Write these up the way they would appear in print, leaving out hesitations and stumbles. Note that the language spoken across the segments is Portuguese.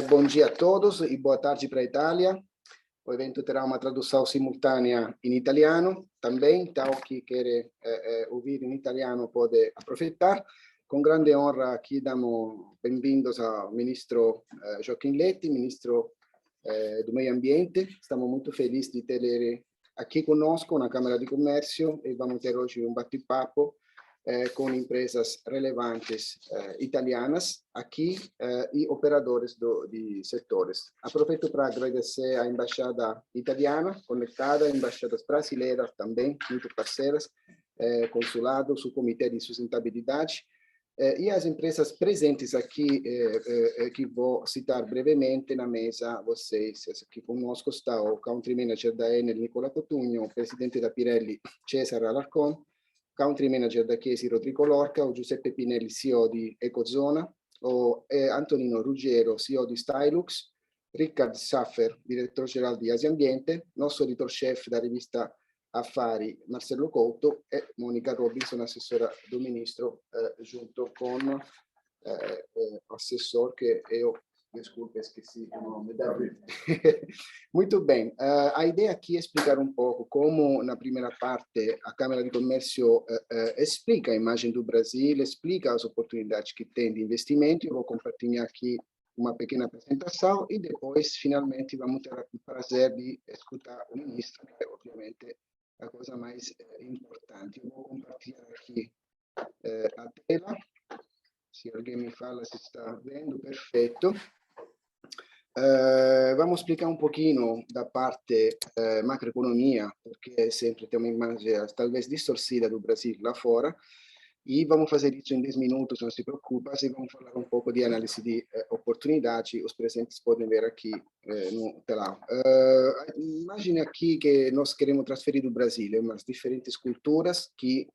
Bom dia a todos e boa tarde para a Itália. O evento terá uma tradução simultânea em italiano também, então quem quer ouvir em italiano pode aproveitar. Com grande honra aqui damos bem-vindos ao ministro Joaquim Letti, ministro do Meio Ambiente. Estamos muito felizes de ter ele aqui conosco na Câmara de Comércio e vamos ter hoje um bate-papo com empresas relevantes italianas aqui e operadores de setores. Aproveito para agradecer à Embaixada Italiana conectada, embaixadas brasileiras também, muito parceiras, consulado, o Comitê de Sustentabilidade, e as empresas presentes aqui, que vou citar brevemente na mesa, vocês, aqui conosco está o Country Manager da Enel, Nicola Cotugno, o Presidente da Pirelli, Cesare Alarcon, Country Manager da Chiesi, Rodrigo Lorca, o Giuseppe Pinelli, CEO di Ecozona, o Antonino Ruggiero, CEO di Stylux, Richard Schaffer, Direttore Generale di Asia Ambiente, nostro editor-chef da rivista Affari, Marcello Couto, e Monica Robinson, assessora do Ministro, junto con assessor che eu, desculpe, esqueci o nome da Muito bem, a ideia aqui é explicar um pouco como, na primeira parte, a Câmara de Comércio explica a imagem do Brasil, explica as oportunidades que tem de investimento. Eu vou compartilhar aqui uma pequena apresentação e depois, finalmente, vamos ter o prazer de escutar o ministro, que é, obviamente, a coisa mais importante. Eu vou compartilhar aqui a tela. Se alguém me fala se está vendo, perfeito. Vamos explicar um pouquinho da parte macroeconomia, porque sempre tem uma imagem talvez distorcida do Brasil lá fora, e vamos fazer isso em 10 minutos, não se preocupa, e vamos falar um pouco de análise de oportunidade. Os presentes podem ver aqui no telão. Imagine aqui que nós queremos transferir do Brasil umas diferentes culturas que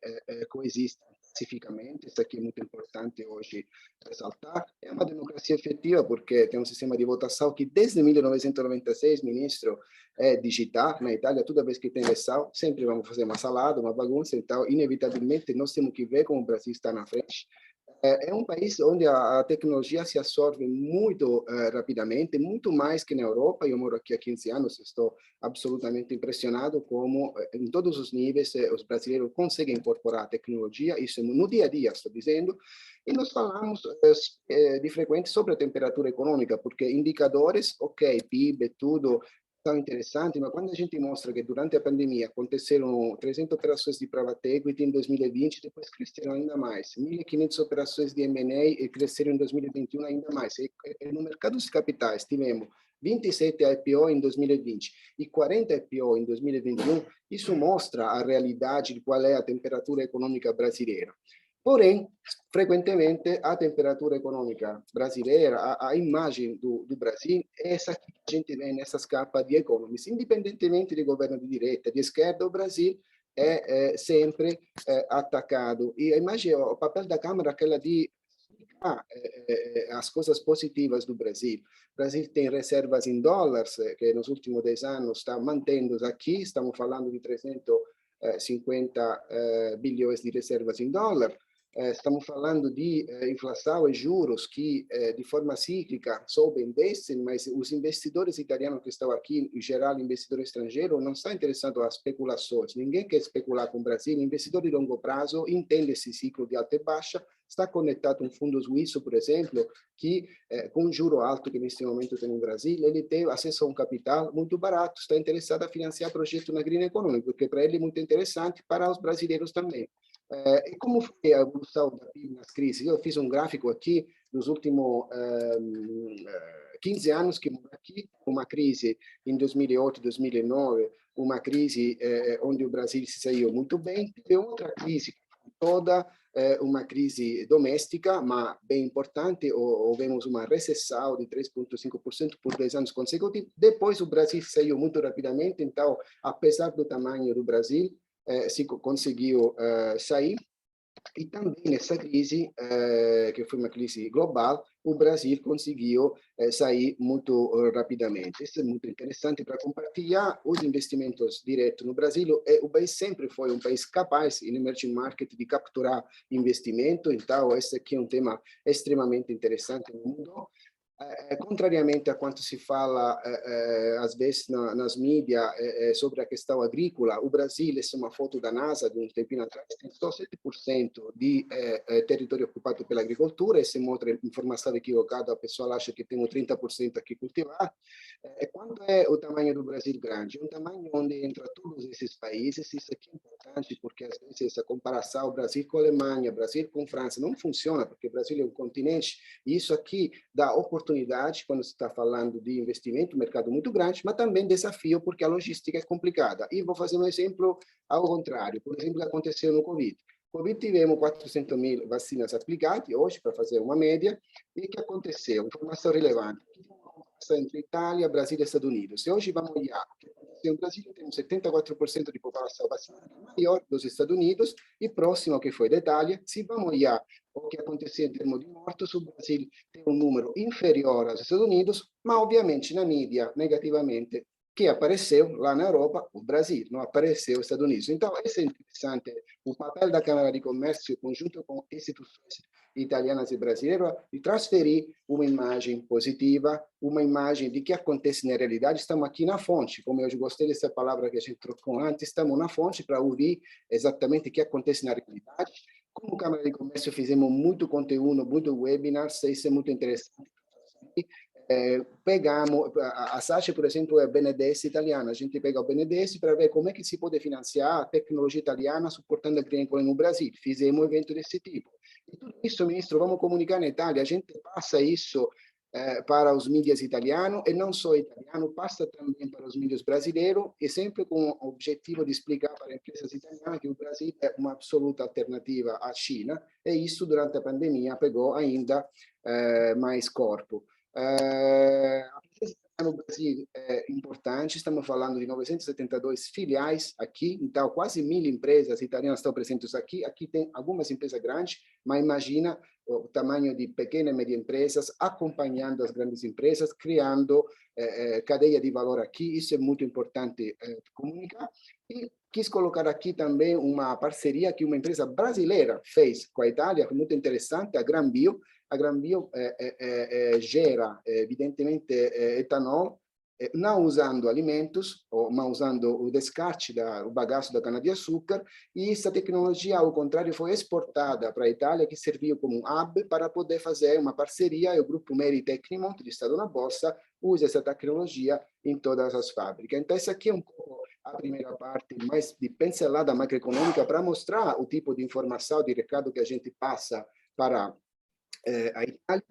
coexistem pacificamente. Isso aqui é muito importante hoje ressaltar. É uma democracia efetiva, porque tem um sistema de votação que desde 1996, ministro, é digital. Na Itália, toda vez que tem eleição, sempre vamos fazer uma salada, uma bagunça. Então, inevitavelmente, nós temos que ver como o Brasil está na frente. É um país onde a tecnologia se absorve muito rapidamente, muito mais que na Europa. Eu moro aqui há 15 anos, estou absolutamente impressionado como, em todos os níveis, os brasileiros conseguem incorporar a tecnologia, isso no dia a dia, estou dizendo. E nós falamos de frequente sobre a temperatura econômica, porque indicadores, ok, PIB, tudo, tão interessante, mas quando a gente mostra que durante a pandemia aconteceram 300 operações de private equity em 2020, depois cresceram ainda mais, 1.500 operações de M&A e cresceram em 2021 ainda mais. E no mercado de capitais tivemos 27 IPO em 2020 e 40 IPO em 2021, isso mostra a realidade de qual é a temperatura econômica brasileira. Porém, frequentemente, a temperatura econômica brasileira, a imagem do Brasil, é essa que a gente vê nessas capas de Economist. Independentemente de governo de direita, de esquerda, o Brasil é sempre atacado. E a imagem, o papel da Câmara é aquela de as coisas positivas do Brasil. O Brasil tem reservas em dólares, que nos últimos 10 anos está mantendo aqui, estamos falando de 350 bilhões de reservas em dólar. Estamos falando de inflação e juros que, de forma cíclica, sobem, descem, mas os investidores italianos que estão aqui, em geral, investidor estrangeiro, não estão interessados às especulações. Ninguém quer especular com o Brasil. O investidor de longo prazo entende esse ciclo de alta e baixa, está conectado a um fundo suíço, por exemplo, que, com juro alto que neste momento tem no Brasil, ele tem acesso a um capital muito barato, está interessado a financiar projetos na green economy, porque para ele é muito interessante, para os brasileiros também. E como foi a evolução da PIB nas crises? Eu fiz um gráfico aqui dos últimos 15 anos que moro aqui, uma crise em 2008, 2009, uma crise onde o Brasil se saiu muito bem, e outra crise, toda uma crise doméstica, mas bem importante, houve uma recessão de 3,5% por 2 anos consecutivos. Depois o Brasil saiu muito rapidamente, então, apesar do tamanho do Brasil, se conseguiu sair. E também nessa crise, que foi uma crise global, o Brasil conseguiu sair muito rapidamente. Isso é muito interessante para compartilhar os investimentos diretos no Brasil. O país sempre foi um país capaz, em emerging market, de capturar investimento. Então, esse aqui é um tema extremamente interessante no mundo. contrariamente a quanto se fala às vezes nas mídias sobre a questão agrícola, o Brasil, essa é uma foto da NASA de um tempinho atrás, tem só 7% de território ocupado pela agricultura, e se mostra informação equivocada, a pessoa acha que temos 30% aqui cultivado. Quanto é o tamanho do Brasil grande? É um tamanho onde entra todos esses países, isso aqui é importante, porque às vezes essa comparação Brasil com a Alemanha, Brasil com a França, não funciona, porque o Brasil é um continente, e isso aqui dá oportunidade, quando se está falando de investimento, um mercado muito grande, mas também desafio, porque a logística é complicada. E vou fazer um exemplo ao contrário, por exemplo, o que aconteceu no Covid. Covid tivemos 400 mil vacinas aplicadas, hoje, para fazer uma média, e o que aconteceu? Informação relevante. Entre Itália, Brasil e Estados Unidos. E hoje vamos olhar que no Brasil temos 74% de população vacinada, maior dos Estados Unidos, e próximo que foi da Itália. Se vamos olhar o que aconteceu em termos de mortos, o Brasil tem um número inferior aos Estados Unidos, mas obviamente na mídia, negativamente, que apareceu lá na Europa, o Brasil, não apareceu os Estados Unidos. Então, é interessante o papel da Câmara de Comércio, conjunto com instituições italianas e brasileiras, de transferir uma imagem positiva, uma imagem de que acontece na realidade. Estamos aqui na fonte, como eu gostei dessa palavra que a gente trocou antes, estamos na fonte para ouvir exatamente o que acontece na realidade. Como Câmara de Comércio, fizemos muito conteúdo, muito webinars, isso é muito interessante. Pegamos, a SACE, por exemplo, é a BNDES italiana, a gente pega o BNDES para ver como é que se pode financiar a tecnologia italiana suportando a agricoltura no Brasil. Fizemos um evento desse tipo. E tudo isso, ministro, vamos comunicar na Itália, a gente passa isso para os mídias italianos, e não só italiano, passa também para os mídias brasileiros, e sempre com o objetivo de explicar para empresas italianas que o Brasil é uma absoluta alternativa à China, e isso durante a pandemia pegou ainda mais corpo. A presença no Brasil é importante, estamos falando de 972 filiais aqui, então quase 1.000 empresas italianas estão presentes aqui. Aqui tem algumas empresas grandes, mas imagina o tamanho de pequenas e médias empresas acompanhando as grandes empresas, criando cadeia de valor aqui. Isso é muito importante comunicar. E quis colocar aqui também uma parceria que uma empresa brasileira fez com a Itália, muito interessante, a Granbio. A Granbio gera, evidentemente, etanol, não usando alimentos, mas usando o descarte, o bagaço da cana-de-açúcar, e essa tecnologia, ao contrário, foi exportada para a Itália, que serviu como um hub para poder fazer uma parceria, e o grupo Meri Tecnimont, listado na Bolsa, usa essa tecnologia em todas as fábricas. Então, essa aqui é um pouco a primeira parte, mais de pincelada macroeconômica, para mostrar o tipo de informação, de recado que a gente passa para a Itália.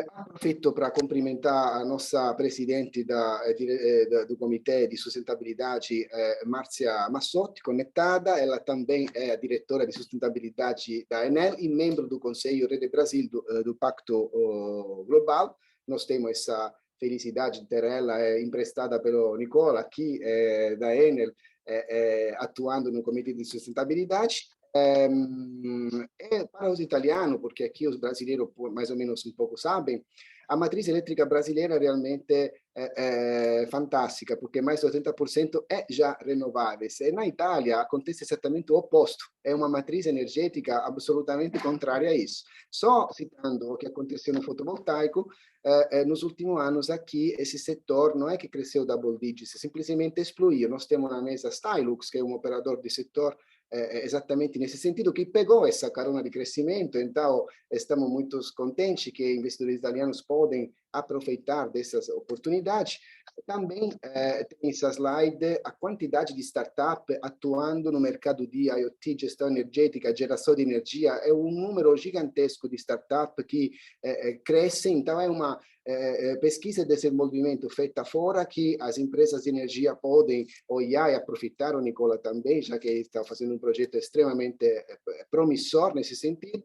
Aproveito para cumprimentar a nossa presidente do Comitê de Sustentabilidade, Márcia Massotti, conectada. Ela também é a diretora de sustentabilidade da Enel e membro do Conselho Rede Brasil do Pacto Global. Nós temos essa felicidade de ter ela emprestada pelo Nicola, aqui da Enel, atuando no Comitê de Sustentabilidade. Para os italianos, porque aqui os brasileiros mais ou menos um pouco sabem, a matriz elétrica brasileira realmente é fantástica, porque mais de 80% é já renováveis. E na Itália acontece exatamente o oposto, é uma matriz energética absolutamente contrária a isso. Só citando o que aconteceu no fotovoltaico, nos últimos anos aqui, esse setor não é que cresceu double digits, simplesmente explodiu. Nós temos na mesa Stylux, que é um operador de setor exatamente nesse sentido, que pegou essa carona de crescimento. Então, estamos muito contentes que investidores italianos podem aproveitar dessas oportunidades. Também tem essa slide, a quantidade de startup atuando no mercado de IoT, gestão energética, geração de energia, é um número gigantesco de startup que cresce. Então, é uma pesquisa de desenvolvimento feita fora, que as empresas de energia podem olhar e aproveitar. O Nicola também, já que está fazendo um projeto extremamente promissor nesse sentido.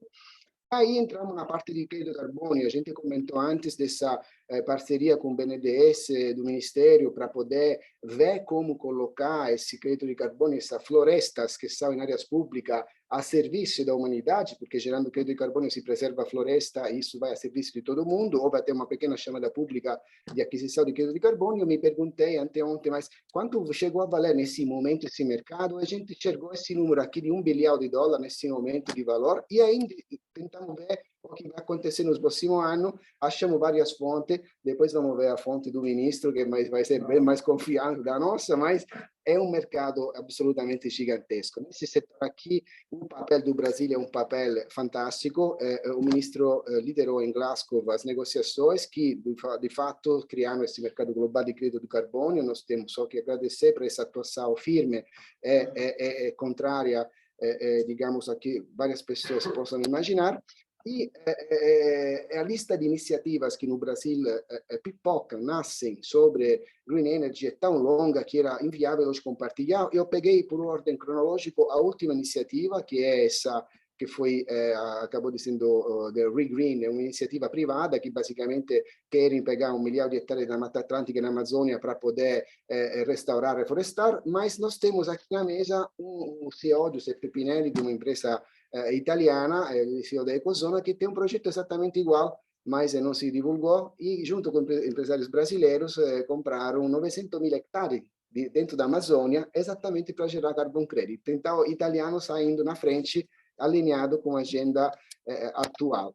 Aí entramos na parte de crédito carbônio. A gente comentou antes dessa parceria com o BNDES do Ministério para poder ver como colocar esse crédito de carbono, essas florestas que são em áreas públicas, a serviço da humanidade, porque gerando crédito de carbono se preserva a floresta e isso vai a serviço de todo mundo. Ou vai ter uma pequena chamada pública de aquisição de crédito de carbono. Eu me perguntei anteontem, mas quanto chegou a valer nesse momento esse mercado? A gente chegou a esse número aqui de $1 bilhão nesse momento de valor, e ainda tentamos ver o que vai acontecer nos próximos anos. Achamos várias fontes, depois vamos ver a fonte do ministro, que vai ser bem mais confiante da nossa, mas é um mercado absolutamente gigantesco. Nesse setor aqui, o papel do Brasil é um papel fantástico. O ministro liderou em Glasgow as negociações que, de fato, criaram esse mercado global de crédito de carbono. Nós temos só que agradecer por essa atuação firme e contrária, digamos, a que várias pessoas possam imaginar. E a lista de iniciativas que no Brasil pipocam, nascem sobre green energy é tão longa que era inviável hoje compartilhar. Eu peguei por ordem cronológico a última iniciativa, que é essa que foi, acabou de sendo the Regreen, é uma iniciativa privada que basicamente querem pegar 1 milhão de hectares da Mata Atlântica e na Amazônia para poder restaurar, reflorestar, mas nós temos aqui na mesa um CEO, Giuseppe Pinelli, de uma empresa italiana, il CEO da Ecozona, que tem um projeto exatamente igual, mas não se divulgou, e junto com empresários brasileiros compraram 900.000 hectares dentro da Amazônia, exatamente para gerar carbon credit. Então, o italiano saindo na frente, alinhado com a agenda atual.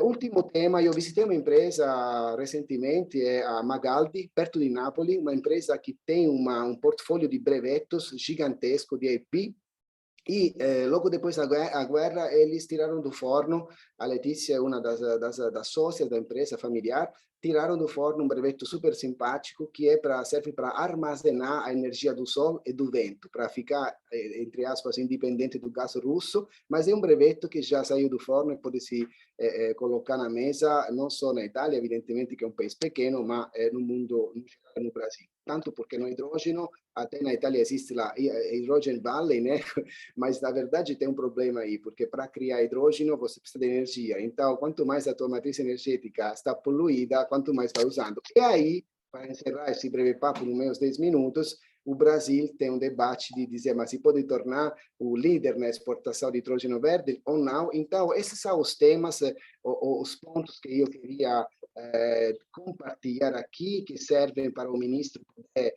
Último tema, eu visitei uma empresa recentemente, a Magaldi, perto de Nápoles, uma empresa que tem um portfólio de brevetos gigantesco de IP, e logo depois da guerra, eles tiraram do forno, a Letícia, uma das sócias da empresa familiar, tiraram do forno um breveto super simpático que serve para armazenar a energia do sol e do vento, para ficar, entre aspas, independente do gás russo, mas é um breveto que já saiu do forno e pode se colocar na mesa, não só na Itália, evidentemente, que é um país pequeno, mas no mundo, no Brasil. Tanto porque no hidrogênio, até na Itália existe a Hydrogen Valley, né? Mas, na verdade, tem um problema aí, porque para criar hidrogênio você precisa de energia. Então, quanto mais a tua matriz energética está poluída, quanto mais vai usando. E aí, para encerrar esse breve papo nos meus 10 minutos, o Brasil tem um debate de dizer, mas se pode tornar o líder na exportação de hidrogênio verde ou não? Então, esses são os temas, os pontos que eu queria compartilhar aqui, que servem para o ministro poder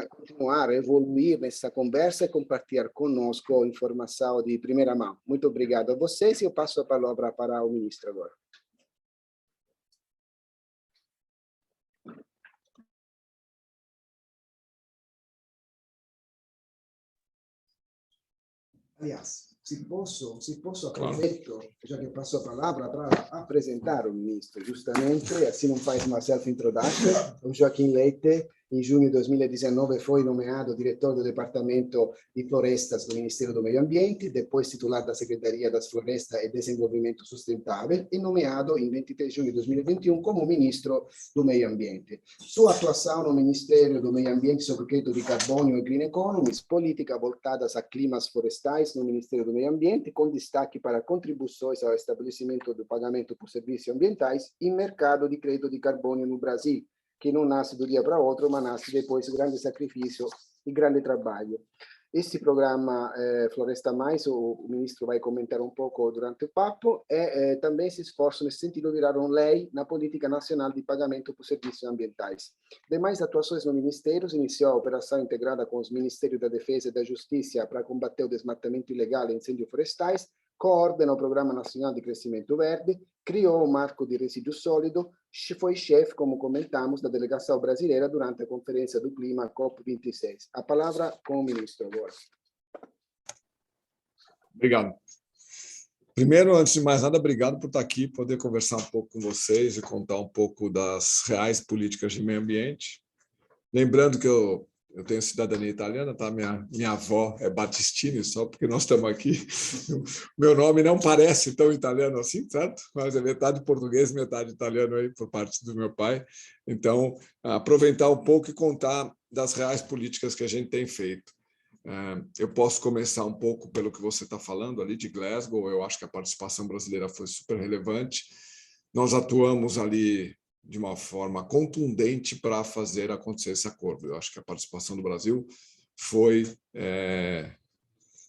continuar a evoluir nessa conversa e compartilhar conosco informação de primeira mão. Muito obrigado a vocês e eu passo a palavra para o ministro agora. Aliás, se posso aproveito, já que passo a palavra, para apresentar o ministro, justamente, assim não faz uma self-introduction. O Joaquim Leite, em junho de 2019, foi nomeado diretor do Departamento de Florestas do Ministério do Meio Ambiente, depois titular da Secretaria das Florestas e Desenvolvimento Sustentável, e nomeado em 23 de junho de 2021 como ministro do Meio Ambiente. Sua atuação no Ministério do Meio Ambiente sobre o crédito de carbono e green economy, políticas voltadas a climas florestais no Ministério do Meio Ambiente, com destaque para contribuições ao estabelecimento do pagamento por serviços ambientais e mercado de crédito de carbono no Brasil, que não nasce do dia para o outro, mas nasce depois de grande sacrifício e grande trabalho. Este programa Floresta Mais, o ministro vai comentar um pouco durante o papo, também se esforça nesse sentido de virar uma lei na política nacional de pagamento por serviços ambientais. Demais atuações no Ministério, iniciou a operação integrada com os Ministérios da Defesa e da Justiça para combater o desmatamento ilegal e incêndios florestais, coordena o Programa Nacional de Crescimento Verde, criou o Marco de Resíduo Sólido, foi chefe, como comentamos, da delegação brasileira durante a Conferência do Clima COP26. A palavra com o ministro agora. Obrigado. Primeiro, antes de mais nada, obrigado por estar aqui, poder conversar um pouco com vocês e contar um pouco das reais políticas de meio ambiente. Lembrando que eu tenho cidadania italiana, tá? Minha avó é Battistini, só porque nós estamos aqui. Meu nome não parece tão italiano assim, certo? Mas é metade português, metade italiano aí, por parte do meu pai. Então, aproveitar um pouco e contar das reais políticas que a gente tem feito. Eu posso começar um pouco pelo que você está falando ali de Glasgow. Eu acho que a participação brasileira foi super relevante. Nós atuamos ali de uma forma contundente para fazer acontecer esse acordo. Eu acho que a participação do Brasil foi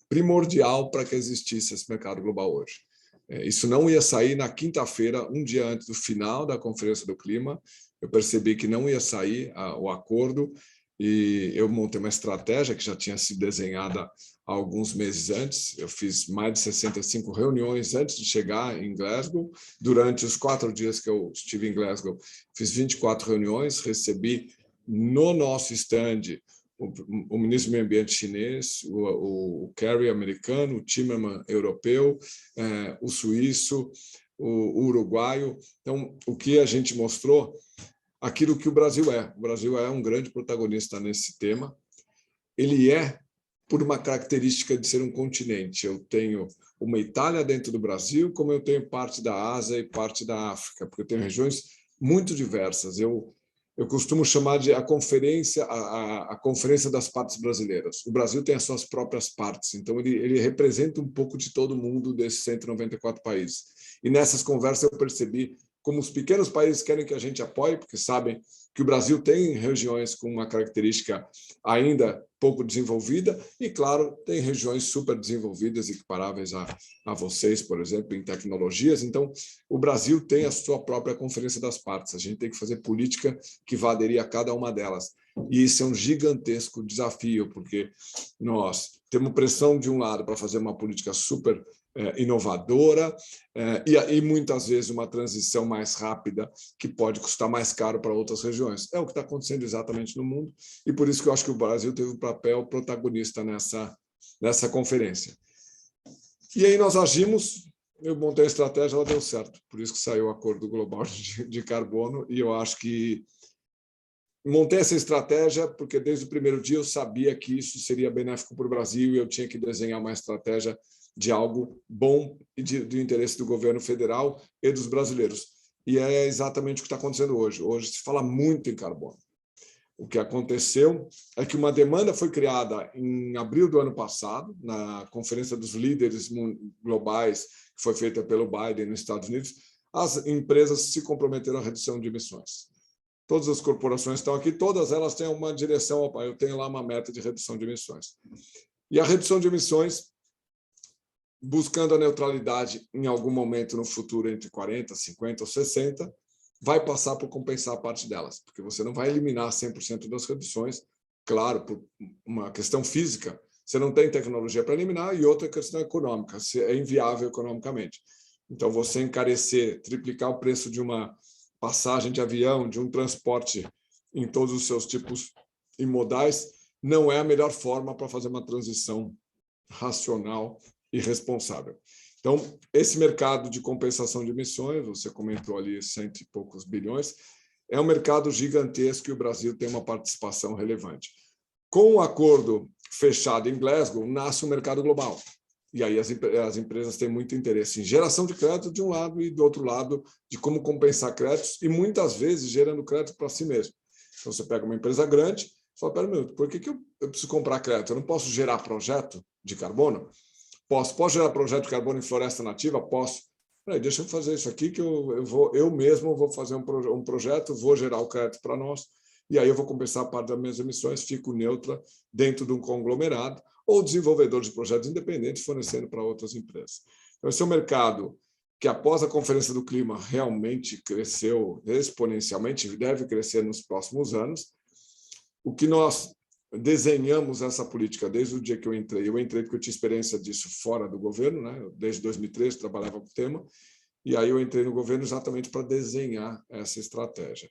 primordial para que existisse esse mercado global hoje. Isso não ia sair na quinta-feira, um dia antes do final da Conferência do Clima. Eu percebi que não ia sair o acordo e eu montei uma estratégia que já tinha sido desenhada alguns meses antes. Eu fiz mais de 65 reuniões antes de chegar em Glasgow. Durante os 4 dias que eu estive em Glasgow, fiz 24 reuniões, recebi no nosso stand o ministro do Meio Ambiente chinês, o Kerry americano, o Timmermans europeu, o suíço, o uruguaio. Então, o que a gente mostrou, aquilo que o Brasil é. O Brasil é um grande protagonista nesse tema. Ele é por uma característica de ser um continente. Eu tenho uma Itália dentro do Brasil, como eu tenho parte da Ásia e parte da África, porque eu tenho regiões muito diversas. Eu costumo chamar de a conferência das partes brasileiras. O Brasil tem as suas próprias partes, então ele representa um pouco de todo mundo desses 194 países. E nessas conversas eu percebi como os pequenos países querem que a gente apoie, porque sabem que o Brasil tem regiões com uma característica ainda pouco desenvolvida e, claro, tem regiões super desenvolvidas, equiparáveis a vocês, por exemplo, em tecnologias. Então, o Brasil tem a sua própria conferência das partes. A gente tem que fazer política que vá aderir a cada uma delas. E isso é um gigantesco desafio, porque nós temos pressão de um lado para fazer uma política super inovadora e muitas vezes uma transição mais rápida que pode custar mais caro para outras regiões. É o que está acontecendo exatamente no mundo e por isso que eu acho que o Brasil teve um papel protagonista nessa conferência. E aí nós agimos, eu montei a estratégia, ela deu certo, por isso que saiu o Acordo Global de Carbono e eu acho que montei essa estratégia porque desde o primeiro dia eu sabia que isso seria benéfico para o Brasil e eu tinha que desenhar uma estratégia de algo bom e do interesse do governo federal e dos brasileiros. E é exatamente o que está acontecendo hoje. Hoje se fala muito em carbono. O que aconteceu é que uma demanda foi criada em abril do ano passado, na Conferência dos Líderes Globais, que foi feita pelo Biden nos Estados Unidos. As empresas se comprometeram à redução de emissões. Todas as corporações estão aqui, todas elas têm uma direção. Eu tenho lá uma meta de redução de emissões. E a redução de emissões, buscando a neutralidade em algum momento no futuro, entre 40, 50 ou 60, vai passar por compensar parte delas, porque você não vai eliminar 100% das reduções, claro, por uma questão física, você não tem tecnologia para eliminar, e outra questão econômica, é inviável economicamente. Então, você encarecer, triplicar o preço de uma passagem de avião, de um transporte em todos os seus tipos e modais, não é a melhor forma para fazer uma transição racional e responsável. Então, esse mercado de compensação de emissões, você comentou ali 100 e poucos bilhões, é um mercado gigantesco e o Brasil tem uma participação relevante. Com o acordo fechado em Glasgow, nasce um mercado global. E aí as empresas têm muito interesse em geração de crédito de um lado e do outro lado de como compensar créditos e muitas vezes gerando crédito para si mesmo. Então, você pega uma empresa grande e fala, pera um minuto, por que eu preciso comprar crédito? Eu não posso gerar projeto de carbono? Posso gerar projeto de carbono em floresta nativa? Posso. Peraí, deixa eu fazer isso aqui que eu mesmo vou fazer um projeto, vou gerar o crédito para nós, e aí eu vou compensar parte das minhas emissões, fico neutra dentro de um conglomerado, ou desenvolvedor de projetos independentes fornecendo para outras empresas. Então, esse é um mercado que, após a Conferência do Clima, realmente cresceu exponencialmente e deve crescer nos próximos anos. O que nós desenhamos essa política desde o dia que eu entrei porque eu tinha experiência disso fora do governo, né? Desde 2013 trabalhava com o tema, e aí eu entrei no governo exatamente para desenhar essa estratégia.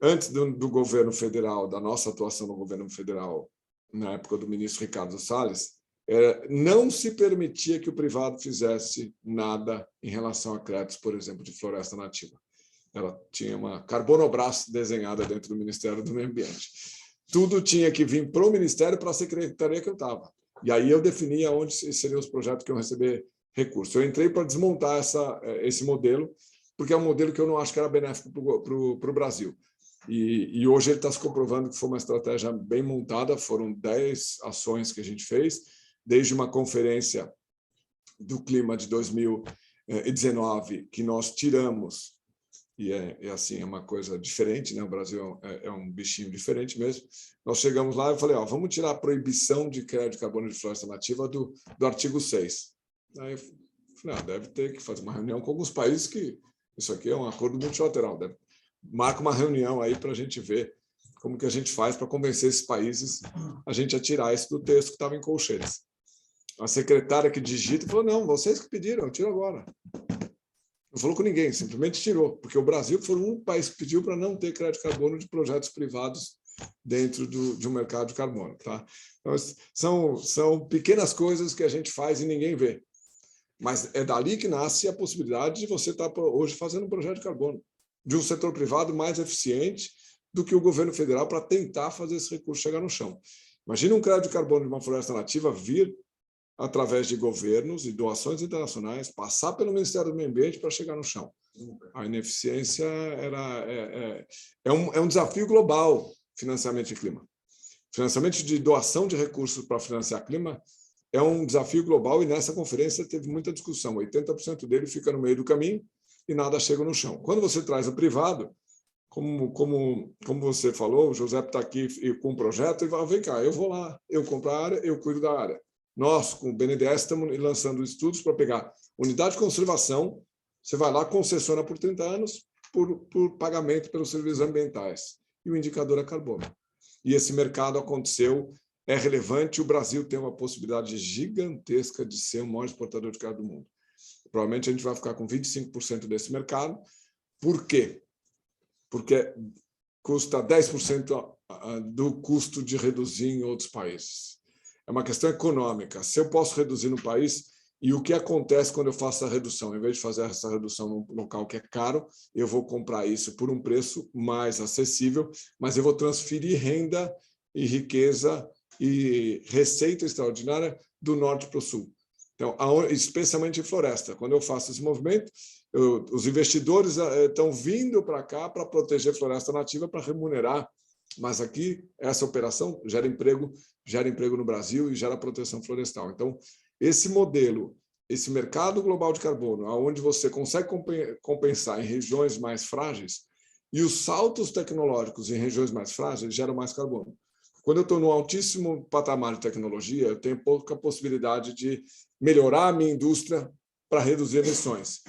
Antes do governo federal, da nossa atuação no governo federal, na época do ministro Ricardo Salles, não se permitia que o privado fizesse nada em relação a créditos, por exemplo, de floresta nativa. Ela tinha uma Carbonobrás desenhada dentro do Ministério do Meio Ambiente. Tudo tinha que vir para o Ministério, para a secretaria que eu estava. E aí eu definia onde seriam os projetos que iam receber recursos. Eu entrei para desmontar esse modelo, porque é um modelo que eu não acho que era benéfico para o Brasil. E hoje ele está se comprovando que foi uma estratégia bem montada, foram 10 ações que a gente fez, desde uma conferência do clima de 2019, que nós tiramos, e assim, é uma coisa diferente, né? O Brasil é um bichinho diferente mesmo. Nós chegamos lá e eu falei, vamos tirar a proibição de crédito de carbono de floresta nativa do artigo 6. Aí eu falei, deve ter que fazer uma reunião com alguns países que isso aqui é um acordo multilateral, marca uma reunião aí para a gente ver como que a gente faz para convencer esses países a gente a tirar isso do texto que estava em colchetes. A secretária que digita falou, não, vocês que pediram, tira agora. Não falou com ninguém, simplesmente tirou, porque o Brasil foi um país que pediu para não ter crédito de carbono de projetos privados dentro de um mercado de carbono. Tá? Então, são pequenas coisas que a gente faz e ninguém vê. Mas é dali que nasce a possibilidade de você estar hoje fazendo um projeto de carbono, de um setor privado mais eficiente do que o governo federal para tentar fazer esse recurso chegar no chão. Imagina um crédito de carbono de uma floresta nativa vir através de governos e doações internacionais, passar pelo Ministério do Meio Ambiente para chegar no chão. A ineficiência é um desafio global, financiamento de clima. Financiamento de doação de recursos para financiar clima é um desafio global e nessa conferência teve muita discussão. 80% dele fica no meio do caminho e nada chega no chão. Quando você traz o privado, como você falou, o José está aqui com um projeto e fala, vem cá, eu vou lá, eu compro a área, eu cuido da área. Nós, com o BNDES, estamos lançando estudos para pegar unidade de conservação, você vai lá, concessiona por 30 anos por pagamento pelos serviços ambientais. E o indicador é carbono. E esse mercado aconteceu, é relevante, o Brasil tem uma possibilidade gigantesca de ser o maior exportador de carne do mundo. Provavelmente a gente vai ficar com 25% desse mercado. Por quê? Porque custa 10% do custo de reduzir em outros países. É uma questão econômica. Se eu posso reduzir no país, e o que acontece quando eu faço a redução? Em vez de fazer essa redução num local que é caro, eu vou comprar isso por um preço mais acessível, mas eu vou transferir renda e riqueza e receita extraordinária do norte para o sul. Então, especialmente em floresta. Quando eu faço esse movimento, os investidores estão vindo para cá para proteger floresta nativa, para remunerar. Mas aqui, essa operação gera emprego no Brasil e gera proteção florestal. Então, esse modelo, esse mercado global de carbono, onde você consegue compensar em regiões mais frágeis, e os saltos tecnológicos em regiões mais frágeis geram mais carbono. Quando eu estou no altíssimo patamar de tecnologia, eu tenho pouca possibilidade de melhorar a minha indústria para reduzir emissões.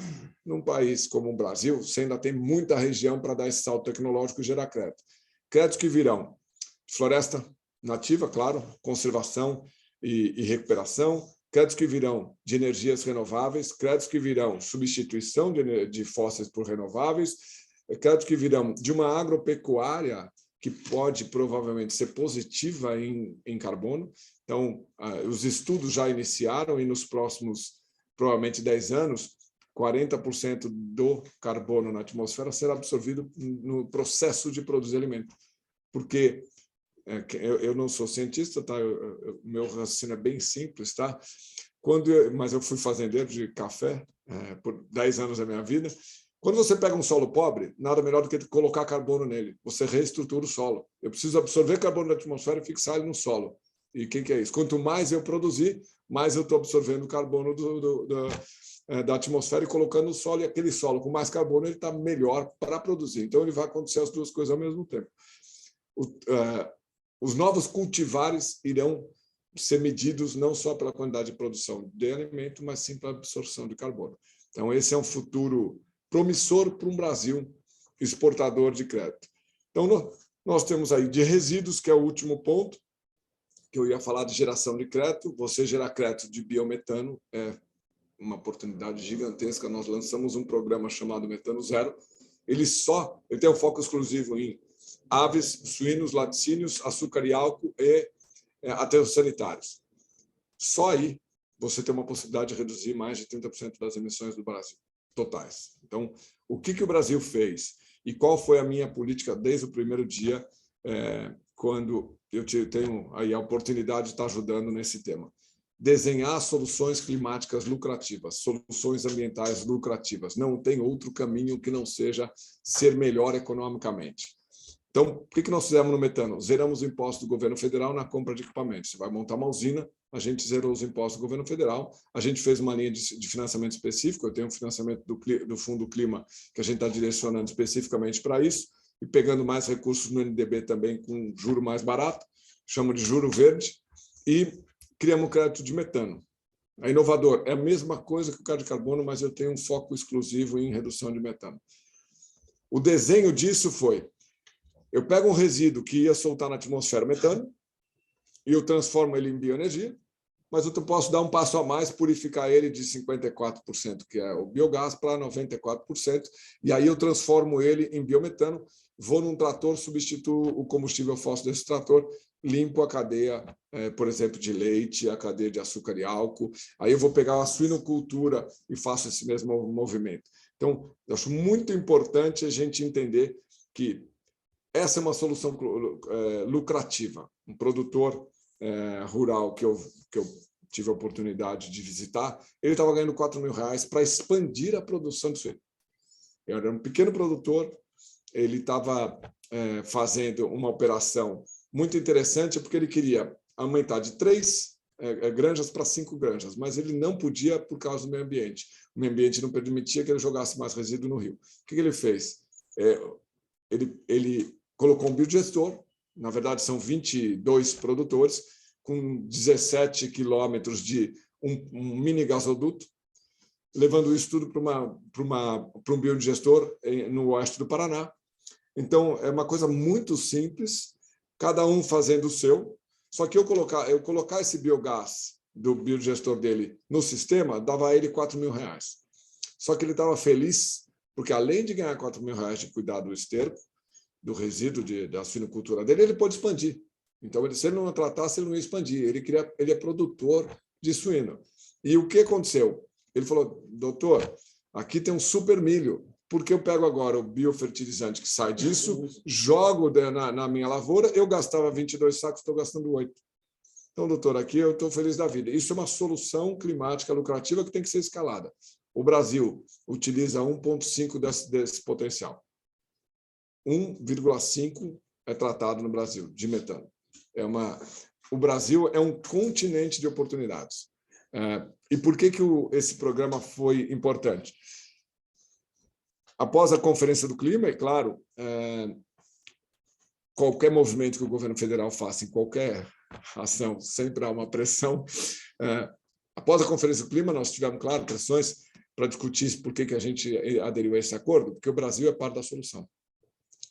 Num país como o Brasil, você ainda tem muita região para dar esse salto tecnológico e gerar crédito. Créditos que virão floresta nativa, claro, conservação e recuperação, créditos que virão de energias renováveis, créditos que virão substituição de fósseis por renováveis, créditos que virão de uma agropecuária que pode provavelmente ser positiva em carbono. Então, os estudos já iniciaram e nos próximos, provavelmente, 10 anos, 40% do carbono na atmosfera será absorvido no processo de produzir alimento. Porque eu não sou cientista, tá? O meu raciocínio é bem simples, tá? Mas eu fui fazendeiro de café por 10 anos da minha vida. Quando você pega um solo pobre, nada melhor do que colocar carbono nele. Você reestrutura o solo. Eu preciso absorver carbono da atmosfera e fixar ele no solo. E o que é isso? Quanto mais eu produzir, mais eu estou absorvendo carbono da atmosfera e colocando no solo. E aquele solo com mais carbono ele está melhor para produzir. Então, ele vai acontecer as duas coisas ao mesmo tempo. Os novos cultivares irão ser medidos não só pela quantidade de produção de alimento, mas sim pela absorção de carbono. Então, esse é um futuro promissor para um Brasil exportador de crédito. Então, nós temos aí de resíduos, que é o último ponto, que eu ia falar de geração de crédito. Você gerar crédito de biometano é uma oportunidade gigantesca. Nós lançamos um programa chamado Metano Zero. Ele tem um foco exclusivo em aves, suínos, laticínios, açúcar e álcool e aterros sanitários. Só aí você tem uma possibilidade de reduzir mais de 30% das emissões do Brasil, totais. Então, o que o Brasil fez e qual foi a minha política desde o primeiro dia, quando eu tenho aí a oportunidade de estar ajudando nesse tema? Desenhar soluções climáticas lucrativas, soluções ambientais lucrativas. Não tem outro caminho que não seja ser melhor economicamente. Então, o que nós fizemos no metano? Zeramos o imposto do governo federal na compra de equipamentos. Você vai montar uma usina, a gente zerou os impostos do governo federal, a gente fez uma linha de financiamento específico, eu tenho um financiamento do Fundo Clima que a gente está direcionando especificamente para isso, e pegando mais recursos no NDB também com juro mais barato, chamo de juro verde, e criamos um crédito de metano. A Inovador é a mesma coisa que o crédito de carbono, mas eu tenho um foco exclusivo em redução de metano. O desenho disso foi: eu pego um resíduo que ia soltar na atmosfera metano e eu transformo ele em bioenergia. mas eu posso dar um passo a mais, purificar ele de 54%, que é o biogás, para 94%, e aí eu transformo ele em biometano, vou num trator, substituo o combustível fóssil desse trator, limpo a cadeia, por exemplo, de leite, a cadeia de açúcar e álcool, aí eu vou pegar a suinocultura e faço esse mesmo movimento. Então, eu acho muito importante a gente entender que essa é uma solução lucrativa. Um produtor rural que eu tive a oportunidade de visitar, ele estava ganhando R$4.000 para expandir a produção de suíno. Eu era um pequeno produtor, ele estava fazendo uma operação muito interessante, porque ele queria aumentar de 3 granjas para 5 granjas, mas ele não podia por causa do meio ambiente. O meio ambiente não permitia que ele jogasse mais resíduo no rio. O que ele fez? Ele colocou um biodigestor, na verdade são 22 produtores, com 17 quilômetros de um mini gasoduto, levando isso tudo para um biodigestor no oeste do Paraná. Então, é uma coisa muito simples, cada um fazendo o seu, só que eu colocar esse biogás do biodigestor dele no sistema, dava a ele R$4.000. Só que ele estava feliz, porque além de ganhar R$4.000 de cuidar do esterco, do resíduo da suinocultura dele, ele pode expandir. Então, se ele não tratasse, ele não ia expandir. Ele é produtor de suíno. E o que aconteceu? Ele falou, doutor, aqui tem um super milho. Por que eu pego agora o biofertilizante que sai disso, jogo na minha lavoura, eu gastava 22 sacos, estou gastando 8. Então, doutor, aqui eu estou feliz da vida. Isso é uma solução climática lucrativa que tem que ser escalada. O Brasil utiliza 1,5 desse potencial. 1,5 é tratado no Brasil de metano. O Brasil é um continente de oportunidades. E por que esse programa foi importante? Após a Conferência do Clima, é claro, qualquer movimento que o governo federal faça em qualquer ação, sempre há uma pressão. Após a Conferência do Clima, nós tivemos, claro, pressões para discutir por que a gente aderiu a esse acordo, porque o Brasil é parte da solução.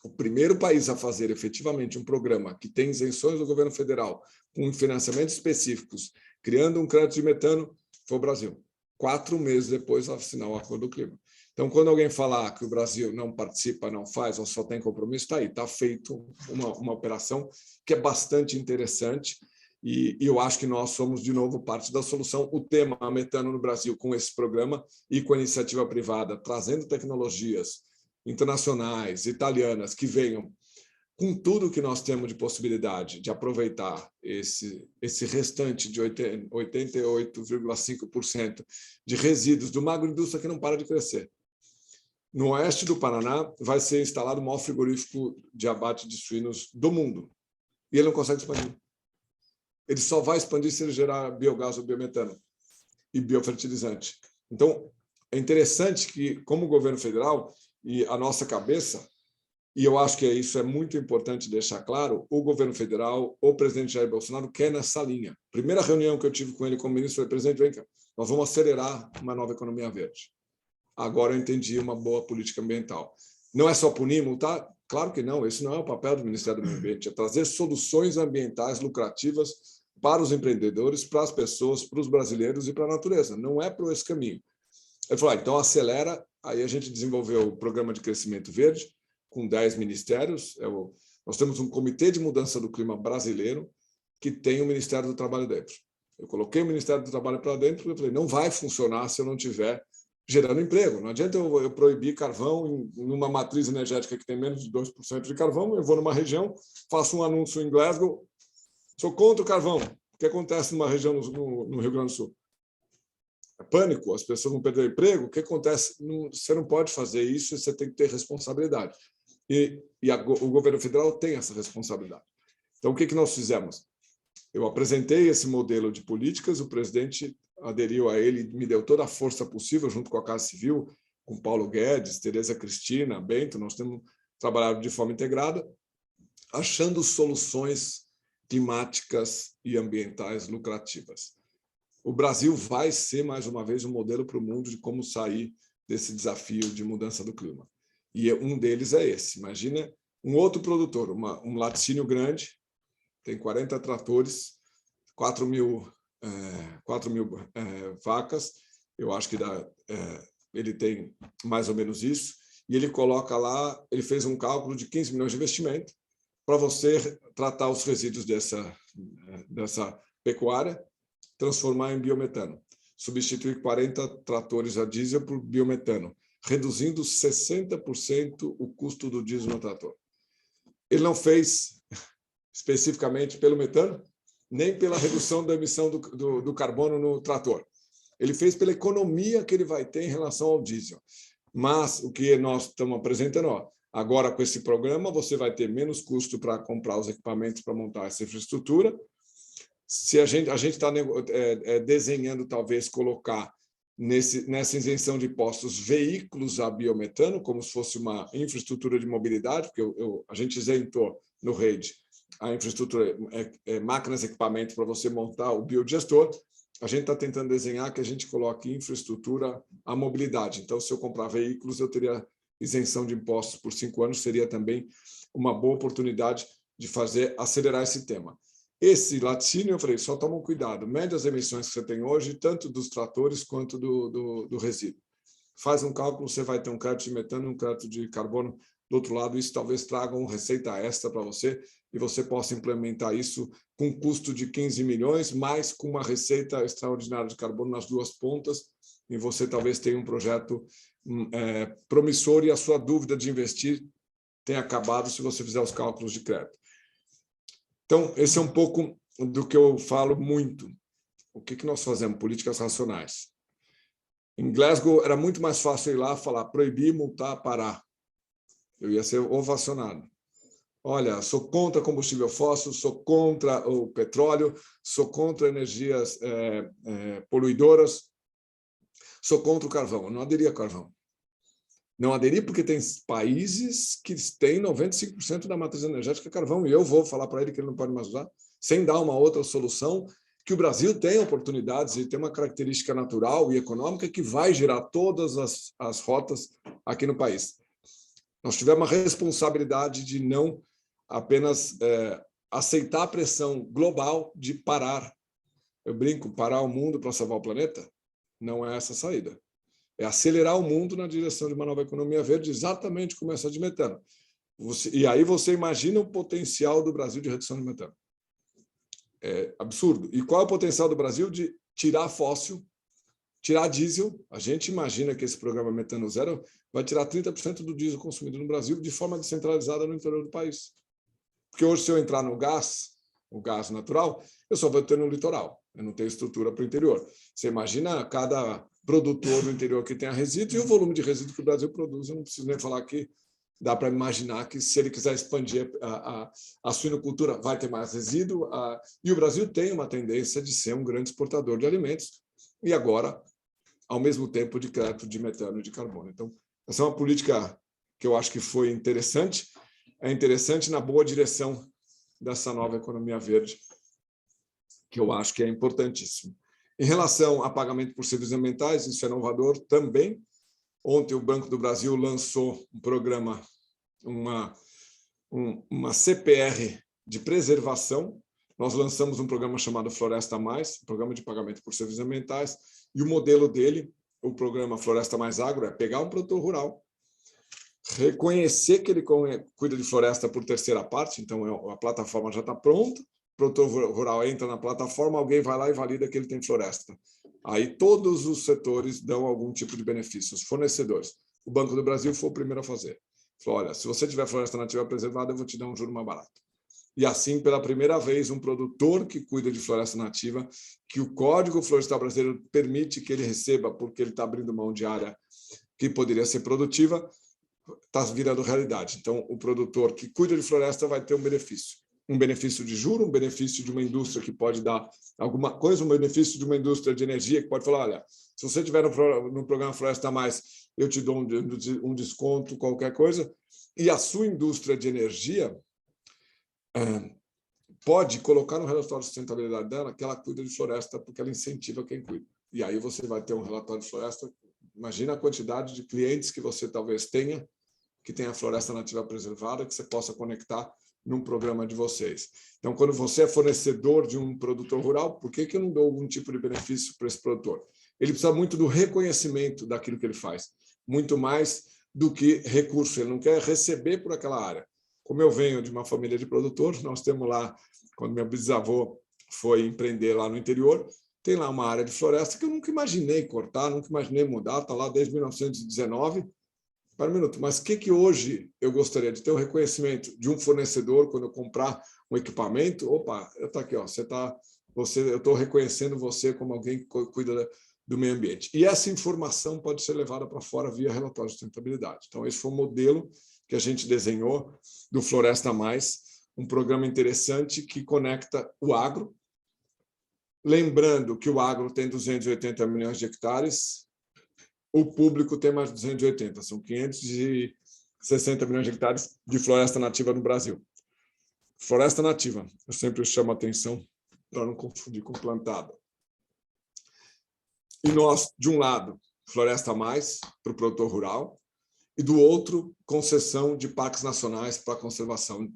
O primeiro país a fazer efetivamente um programa que tem isenções do governo federal, com financiamentos específicos, criando um crédito de metano, foi o Brasil. 4 meses depois de assinar o Acordo do Clima. Então, quando alguém falar que o Brasil não participa, não faz, ou só tem compromisso, está aí, está feito uma operação que é bastante interessante, e eu acho que nós somos, de novo, parte da solução. O tema metano no Brasil, com esse programa e com a iniciativa privada, trazendo tecnologias internacionais, italianas, que venham com tudo que nós temos de possibilidade de aproveitar esse restante de 88,5% de resíduos do agroindústria que não para de crescer. No oeste do Paraná, vai ser instalado o maior frigorífico de abate de suínos do mundo. E ele não consegue expandir. Ele só vai expandir se ele gerar biogás ou biometano e biofertilizante. Então, é interessante que, como governo federal, e a nossa cabeça, e eu acho que isso é muito importante deixar claro, o governo federal, o presidente Jair Bolsonaro, quer nessa linha. Primeira reunião que eu tive com ele como ministro foi: presidente, vem cá, nós vamos acelerar uma nova economia verde. Agora eu entendi uma boa política ambiental. Não é só punir, multar? Claro que não, esse não é o papel do Ministério do Meio Ambiente, é trazer soluções ambientais lucrativas para os empreendedores, para as pessoas, para os brasileiros e para a natureza. Não é por esse caminho. Ele falou: então acelera. Aí a gente desenvolveu o Programa de Crescimento Verde, com 10 ministérios. Nós temos um Comitê de Mudança do Clima brasileiro, que tem o Ministério do Trabalho dentro. Eu coloquei o Ministério do Trabalho para dentro, porque eu falei: não vai funcionar se eu não tiver gerando emprego. Não adianta eu proibir carvão em uma matriz energética que tem menos de 2% de carvão, eu vou numa região, faço um anúncio em Glasgow, sou contra o carvão. O que acontece numa região no Rio Grande do Sul? É pânico, as pessoas vão perder o emprego. O que acontece? Você não pode fazer isso, você tem que ter responsabilidade. O governo federal tem essa responsabilidade. Então, o que nós fizemos? Eu apresentei esse modelo de políticas, o presidente aderiu a ele, me deu toda a força possível, junto com a Casa Civil, com Paulo Guedes, Tereza Cristina, Bento. Nós temos trabalhado de forma integrada, achando soluções climáticas e ambientais lucrativas. O Brasil vai ser, mais uma vez, um modelo para o mundo de como sair desse desafio de mudança do clima. E um deles é esse. Imagina um outro produtor, um laticínio grande, tem 40 tratores, 4.000 4.000 vacas, eu acho que ele tem mais ou menos isso, e ele coloca lá, ele fez um cálculo de 15 milhões de investimento para você tratar os resíduos dessa pecuária, transformar em biometano, substituir 40 tratores a diesel por biometano, reduzindo 60% o custo do diesel no trator. Ele não fez especificamente pelo metano, nem pela redução da emissão do carbono no trator. Ele fez pela economia que ele vai ter em relação ao diesel. Mas o que nós estamos apresentando, agora com esse programa, você vai ter menos custo para comprar os equipamentos para montar essa infraestrutura. Se a gente está desenhando, talvez, colocar nessa isenção de impostos veículos a biometano, como se fosse uma infraestrutura de mobilidade, porque a gente isentou no REID a infraestrutura, máquinas e equipamentos para você montar o biodigestor. A gente está tentando desenhar que a gente coloque infraestrutura à mobilidade. Então, se eu comprar veículos, eu teria isenção de impostos por 5 anos, seria também uma boa oportunidade de acelerar esse tema. Esse laticínio, eu falei, só toma cuidado, mede as emissões que você tem hoje, tanto dos tratores quanto do resíduo. Faz um cálculo, você vai ter um crédito de metano e um crédito de carbono do outro lado, isso talvez traga uma receita extra para você e você possa implementar isso com um custo de 15 milhões, mas com uma receita extraordinária de carbono nas duas pontas, e você talvez tenha um projeto promissor e a sua dúvida de investir tenha acabado se você fizer os cálculos de crédito. Então, esse é um pouco do que eu falo muito. O que nós fazemos? Políticas racionais. Em Glasgow, era muito mais fácil ir lá falar, proibir, multar, parar. Eu ia ser ovacionado. Olha, sou contra combustível fóssil, sou contra o petróleo, sou contra energias poluidoras, sou contra o carvão. Eu não aderi a carvão. Não aderi porque tem países que têm 95% da matriz energética carvão, e eu vou falar para ele que ele não pode mais usar, sem dar uma outra solução, que o Brasil tem oportunidades e tem uma característica natural e econômica que vai gerar todas as rotas aqui no país. Nós tivemos a responsabilidade de não apenas aceitar a pressão global de parar. Eu brinco, parar o mundo para salvar o planeta não é essa a saída. É acelerar o mundo na direção de uma nova economia verde, exatamente como essa de metano. E aí você imagina o potencial do Brasil de redução de metano. É absurdo. E qual é o potencial do Brasil de tirar fóssil, tirar diesel? A gente imagina que esse programa Metano Zero vai tirar 30% do diesel consumido no Brasil de forma descentralizada no interior do país. Porque hoje, se eu entrar no gás, o gás natural, eu só vou ter no litoral. Eu não tenho estrutura para o interior. Você imagina cada produtor no interior que tenha resíduos e o volume de resíduos que o Brasil produz. Eu não preciso nem falar que dá para imaginar que, se ele quiser expandir a suinocultura, vai ter mais resíduo. E o Brasil tem uma tendência de ser um grande exportador de alimentos e agora, ao mesmo tempo, de crédito de metano e de carbono. Então, essa é uma política que eu acho que foi interessante. É interessante na boa direção dessa nova economia verde, que eu acho que é importantíssimo. Em relação a pagamento por serviços ambientais, isso é inovador também. Ontem o Banco do Brasil lançou um programa, uma CPR de preservação. Nós lançamos um programa chamado Floresta Mais, programa de pagamento por serviços ambientais, e o modelo dele, o programa Floresta Mais Agro, é pegar um produtor rural, reconhecer que ele cuida de floresta por terceira parte, então a plataforma já está pronta, o produtor rural entra na plataforma, alguém vai lá e valida que ele tem floresta. Aí todos os setores dão algum tipo de benefício, os fornecedores. O Banco do Brasil foi o primeiro a fazer. Falou, olha, se você tiver floresta nativa preservada, eu vou te dar um juro mais barato. E assim, pela primeira vez, um produtor que cuida de floresta nativa, que o Código Florestal Brasileiro permite que ele receba, porque ele está abrindo mão de área que poderia ser produtiva, está virando realidade. Então, o produtor que cuida de floresta vai ter um benefício de juro, um benefício de uma indústria que pode dar alguma coisa, um benefício de uma indústria de energia que pode falar, olha, se você estiver no programa Floresta Mais, eu te dou um desconto, qualquer coisa, e a sua indústria de energia pode colocar no relatório de sustentabilidade dela que ela cuida de floresta porque ela incentiva quem cuida. E aí você vai ter um relatório de floresta. Imagina a quantidade de clientes que você talvez tenha, que tenha a floresta nativa preservada, que você possa conectar num programa de vocês. Então, quando você é fornecedor de um produtor rural, por que eu não dou algum tipo de benefício para esse produtor? Ele precisa muito do reconhecimento daquilo que ele faz, muito mais do que recurso. Ele não quer receber por aquela área. Como eu venho de uma família de produtores, nós temos lá, quando meu bisavô foi empreender lá no interior, tem lá uma área de floresta que eu nunca imaginei cortar, nunca imaginei mudar, está lá desde 1919. Para um minuto, mas o que hoje eu gostaria de ter o reconhecimento de um fornecedor quando eu comprar um equipamento? Opa, está aqui, ó, eu estou reconhecendo você como alguém que cuida do meio ambiente. E essa informação pode ser levada para fora via relatório de sustentabilidade. Então, esse foi o modelo que a gente desenhou do Floresta Mais, um programa interessante que conecta o agro. Lembrando que o agro tem 280 milhões de hectares, o público tem mais de 280, são 560 milhões de hectares de floresta nativa no Brasil. Floresta nativa, eu sempre chamo a atenção para não confundir com plantada. E nós, de um lado, Floresta Mais, para o produtor rural, e do outro, concessão de parques nacionais para conservação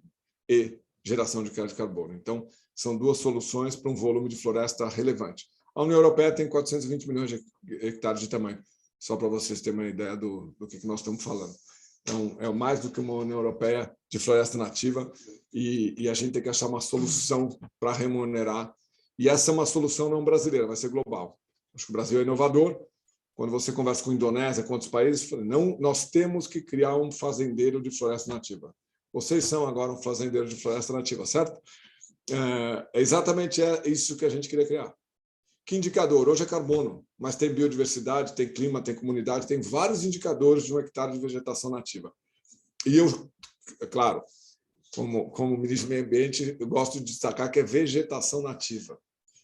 e geração de crédito de carbono. Então, são duas soluções para um volume de floresta relevante. A União Europeia tem 420 milhões de hectares de tamanho, só para vocês terem uma ideia do que nós estamos falando. Então, é mais do que uma União Europeia de floresta nativa e a gente tem que achar uma solução para remunerar. E essa é uma solução não brasileira, vai ser global. Acho que o Brasil é inovador. Quando você conversa com a Indonésia, com outros países, não, nós temos que criar um fazendeiro de floresta nativa. Vocês são agora um fazendeiro de floresta nativa, certo? É exatamente isso que a gente queria criar. Que indicador? Hoje é carbono, mas tem biodiversidade, tem clima, tem comunidade, tem vários indicadores de um hectare de vegetação nativa. E eu, é claro, como ministro do Meio Ambiente, eu gosto de destacar que é vegetação nativa.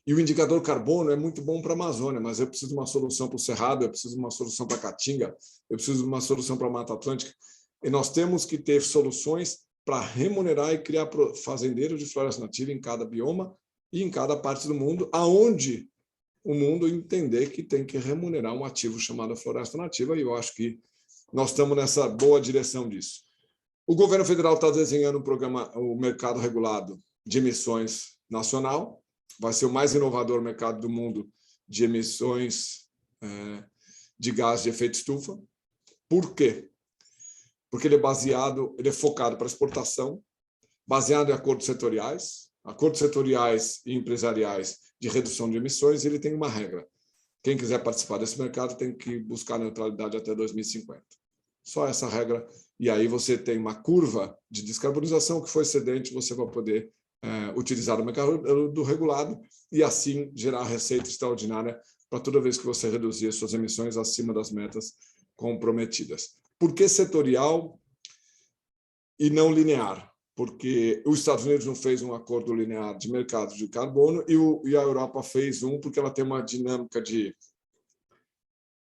E o indicador carbono é muito bom para a Amazônia, mas eu preciso de uma solução para o Cerrado, eu preciso de uma solução para a Caatinga, eu preciso de uma solução para a Mata Atlântica. E nós temos que ter soluções para remunerar e criar fazendeiros de floresta nativa em cada bioma e em cada parte do mundo, aonde o mundo entender que tem que remunerar um ativo chamado floresta nativa, e eu acho que nós estamos nessa boa direção disso. O governo federal está desenhando um programa, o mercado regulado de emissões nacional, vai ser o mais inovador mercado do mundo de emissões de gás de efeito estufa. Por quê? Porque ele é focado para exportação, baseado em acordos setoriais e empresariais de redução de emissões, e ele tem uma regra. Quem quiser participar desse mercado tem que buscar neutralidade até 2050. Só essa regra. E aí você tem uma curva de descarbonização que foi excedente, você vai poder utilizar o mercado do regulado e assim gerar receita extraordinária para toda vez que você reduzir suas emissões acima das metas comprometidas. Por que setorial e não linear? Porque os Estados Unidos não fez um acordo linear de mercado de carbono e a Europa fez um porque ela tem uma dinâmica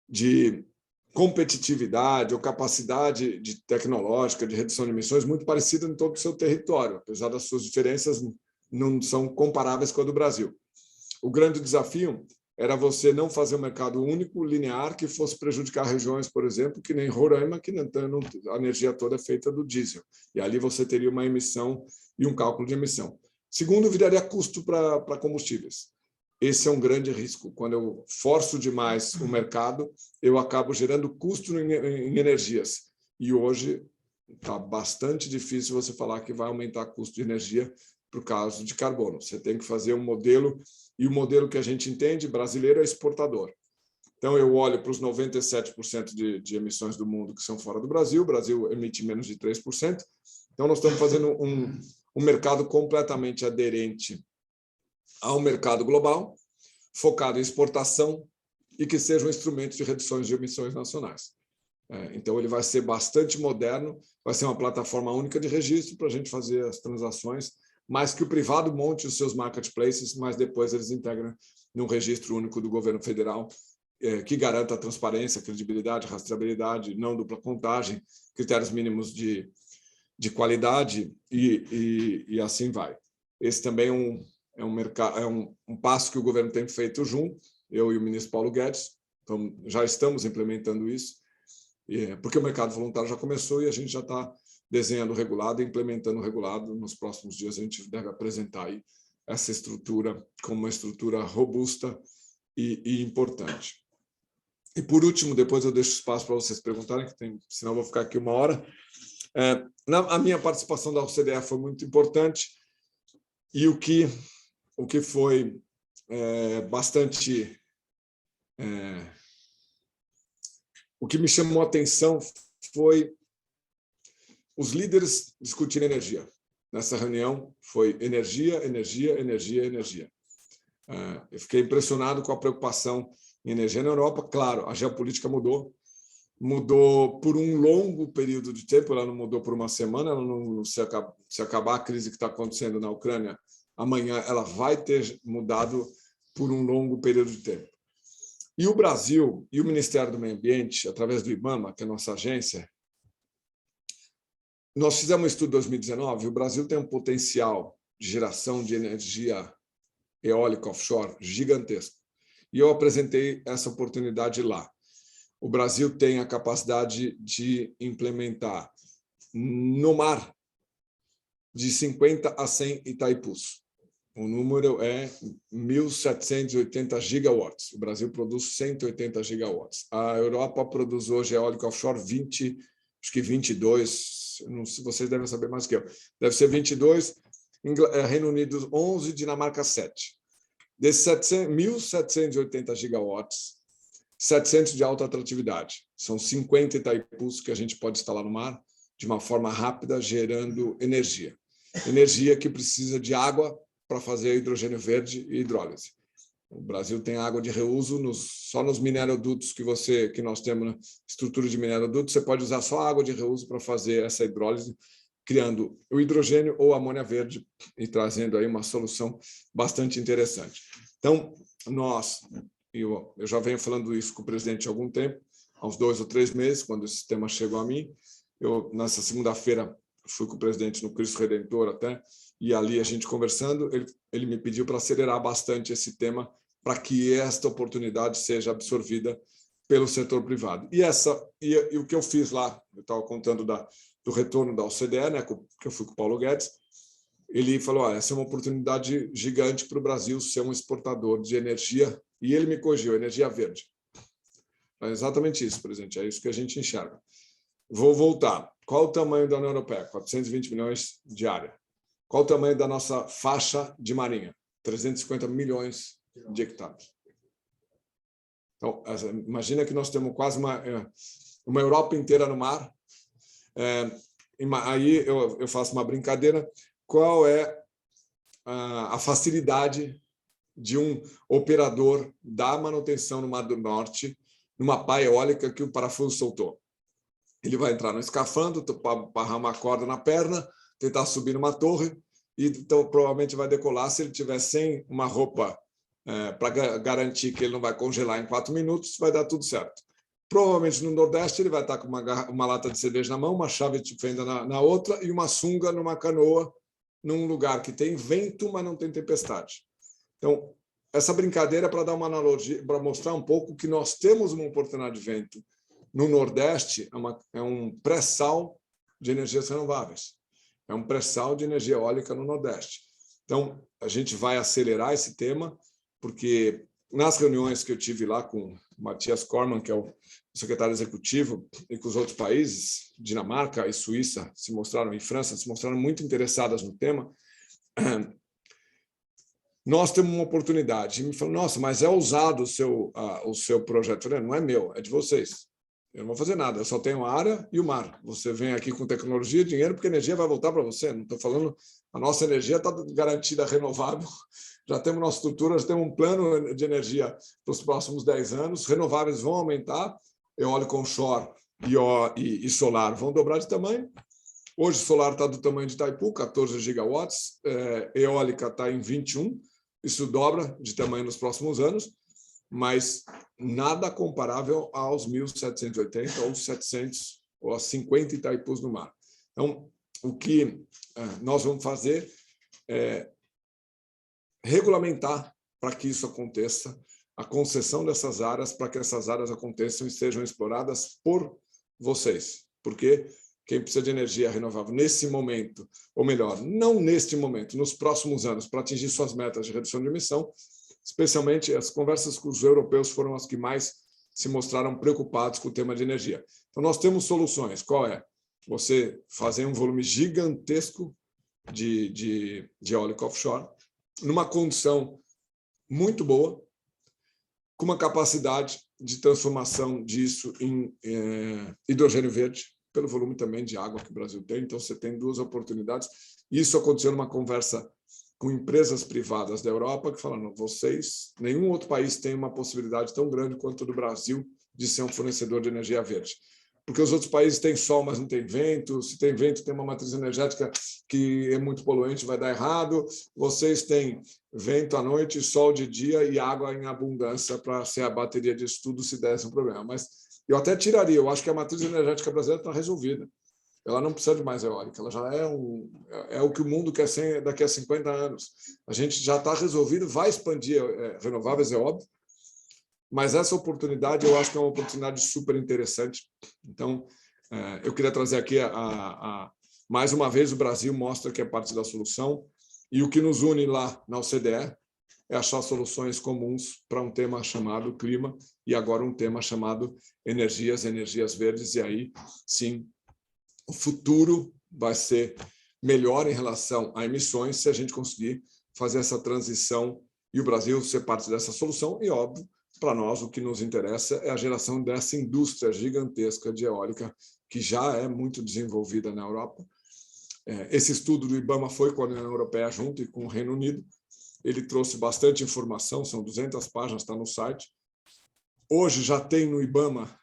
de competitividade ou capacidade tecnológica de redução de emissões muito parecida em todo o seu território, apesar das suas diferenças não são comparáveis com a do Brasil. O grande desafio era você não fazer um mercado único, linear, que fosse prejudicar regiões, por exemplo, que nem Roraima, que a energia toda é feita do diesel. E ali você teria uma emissão e um cálculo de emissão. Segundo, viraria custo para combustíveis. Esse é um grande risco. Quando eu forço demais o mercado, eu acabo gerando custo em energias. E hoje está bastante difícil você falar que vai aumentar custo de energia por causa de carbono. Você tem que fazer um modelo, e o modelo que a gente entende brasileiro é exportador. Então, eu olho para os 97% de emissões do mundo que são fora do Brasil, o Brasil emite menos de 3%. Então, nós estamos fazendo um mercado completamente aderente ao mercado global, focado em exportação e que seja um instrumento de reduções de emissões nacionais. Então, ele vai ser bastante moderno, vai ser uma plataforma única de registro para a gente fazer as transações, mas que o privado monte os seus marketplaces, mas depois eles integram num registro único do governo federal, que garanta a transparência, credibilidade, rastreabilidade, não dupla contagem, critérios mínimos de qualidade e assim vai. Esse também é um passo que o governo tem feito junto, eu e o ministro Paulo Guedes, então já estamos implementando isso, porque o mercado voluntário já começou e a gente já está desenhando o regulado e implementando o regulado. Nos próximos dias a gente deve apresentar aí essa estrutura como uma estrutura robusta e importante. E, por último, depois eu deixo espaço para vocês perguntarem, senão eu vou ficar aqui 1 hora. A minha participação da OCDE foi muito importante e o que foi bastante... o que me chamou a atenção foi os líderes discutirem energia. Nessa reunião foi energia, energia, energia, energia. Eu fiquei impressionado com a preocupação em energia na Europa. Claro, a geopolítica mudou por um longo período de tempo, ela não mudou por uma semana, ela não, se acabar a crise que está acontecendo na Ucrânia, amanhã ela vai ter mudado por um longo período de tempo. E o Brasil e o Ministério do Meio Ambiente, através do IBAMA, que é a nossa agência, nós fizemos um estudo em 2019, o Brasil tem um potencial de geração de energia eólica offshore gigantesco. E eu apresentei essa oportunidade lá. O Brasil tem a capacidade de implementar no mar de 50 a 100 Itaipus. O número é 1.780 gigawatts. O Brasil produz 180 gigawatts. A Europa produz hoje eólica offshore 20, acho que 22, não sei, vocês devem saber mais que eu. Deve ser 22, Reino Unido 11, Dinamarca 7. Desses 1.780 gigawatts, 700 de alta atratividade. São 50 Itaipus que a gente pode instalar no mar de uma forma rápida, gerando energia. Energia que precisa de água para fazer hidrogênio verde e hidrólise. O Brasil tem água de reuso só nos minerodutos que nós temos, na estrutura de minerodutos, você pode usar só água de reuso para fazer essa hidrólise, criando o hidrogênio ou a amônia verde e trazendo aí uma solução bastante interessante. Então, eu já venho falando isso com o presidente há algum tempo, há uns 2 ou 3 meses, quando esse tema chegou a mim. Nessa segunda-feira, fui com o presidente no Cristo Redentor até, e ali a gente conversando, ele me pediu para acelerar bastante esse tema para que esta oportunidade seja absorvida pelo setor privado. E o que eu fiz lá, eu estava contando do retorno da OCDE, né, que eu fui com o Paulo Guedes, ele falou, essa é uma oportunidade gigante para o Brasil ser um exportador de energia, e ele me corrigiu, energia verde. É exatamente isso, presidente, é isso que a gente enxerga. Vou voltar. Qual o tamanho da União Europeia? 420 milhões de área. Qual o tamanho da nossa faixa de marinha? 350 milhões de hectares. Então, imagina que nós temos quase uma Europa inteira no mar. Aí eu faço uma brincadeira. Qual é a facilidade de um operador dar manutenção no Mar do Norte, numa pá eólica que o parafuso soltou? Ele vai entrar no escafandro, barrar uma corda na perna, tentar subir numa torre, e então provavelmente vai decolar. Se ele tiver sem uma roupa para garantir que ele não vai congelar em 4 minutos, vai dar tudo certo. Provavelmente no Nordeste ele vai estar com uma lata de cerveja na mão, uma chave de fenda na outra e uma sunga numa canoa, num lugar que tem vento, mas não tem tempestade. Então, essa brincadeira é para dar uma analogia, para mostrar um pouco que nós temos uma oportunidade de vento no Nordeste, é um pré-sal de energias renováveis. É um pré-sal de energia eólica no Nordeste. Então, a gente vai acelerar esse tema, porque nas reuniões que eu tive lá com o Matthias Cormann, que é o secretário executivo, e com os outros países, Dinamarca e Suíça, e França, se mostraram muito interessadas no tema, nós temos uma oportunidade. E me falaram, nossa, mas é ousado o seu projeto. Eu falei, não é meu, é de vocês. Eu não vou fazer nada, eu só tenho a área e o mar. Você vem aqui com tecnologia e dinheiro, porque a energia vai voltar para você. Não estou falando, a nossa energia está garantida, renovável. Já temos nossa estrutura, já temos um plano de energia para os próximos 10 anos. Renováveis vão aumentar, eólico onshore e solar vão dobrar de tamanho. Hoje o solar está do tamanho de Itaipu, 14 gigawatts, eólica está em 21, isso dobra de tamanho nos próximos anos, mas nada comparável aos 1.780, ou 700, ou a 50 Itaipus no mar. Então, o que nós vamos fazer é regulamentar para que isso aconteça, a concessão dessas áreas, para que essas áreas aconteçam e sejam exploradas por vocês. Porque quem precisa de energia renovável nesse momento, ou melhor, não neste momento, nos próximos anos, para atingir suas metas de redução de emissão, especialmente as conversas com os europeus foram as que mais se mostraram preocupados com o tema de energia. Então, nós temos soluções. Qual é? Você fazer um volume gigantesco de eólica offshore, numa condição muito boa, com uma capacidade de transformação disso em hidrogênio verde, pelo volume também de água que o Brasil tem. Então, você tem duas oportunidades. Isso aconteceu numa conversa com empresas privadas da Europa que falaram: nenhum outro país tem uma possibilidade tão grande quanto o do Brasil de ser um fornecedor de energia verde. Porque os outros países têm sol, mas não tem vento. Se tem vento, tem uma matriz energética que é muito poluente, vai dar errado. Vocês têm vento à noite, sol de dia e água em abundância para ser a bateria disso tudo se desse um problema. Mas eu até tiraria, eu acho que a matriz energética brasileira está resolvida. Ela não precisa de mais eólica, ela já é o que o mundo quer ser daqui a 50 anos. A gente já está resolvido, vai expandir renováveis, é óbvio, mas essa oportunidade eu acho que é uma oportunidade super interessante. Então, eu queria trazer aqui, mais uma vez, o Brasil mostra que é parte da solução, e o que nos une lá na OCDE é achar soluções comuns para um tema chamado clima, e agora um tema chamado energias verdes, e aí, sim, o futuro vai ser melhor em relação a emissões se a gente conseguir fazer essa transição e o Brasil ser parte dessa solução. E, óbvio, para nós, o que nos interessa é a geração dessa indústria gigantesca de eólica, que já é muito desenvolvida na Europa. Esse estudo do IBAMA foi com a União Europeia junto e com o Reino Unido. Ele trouxe bastante informação, são 200 páginas, está no site. Hoje já tem no IBAMA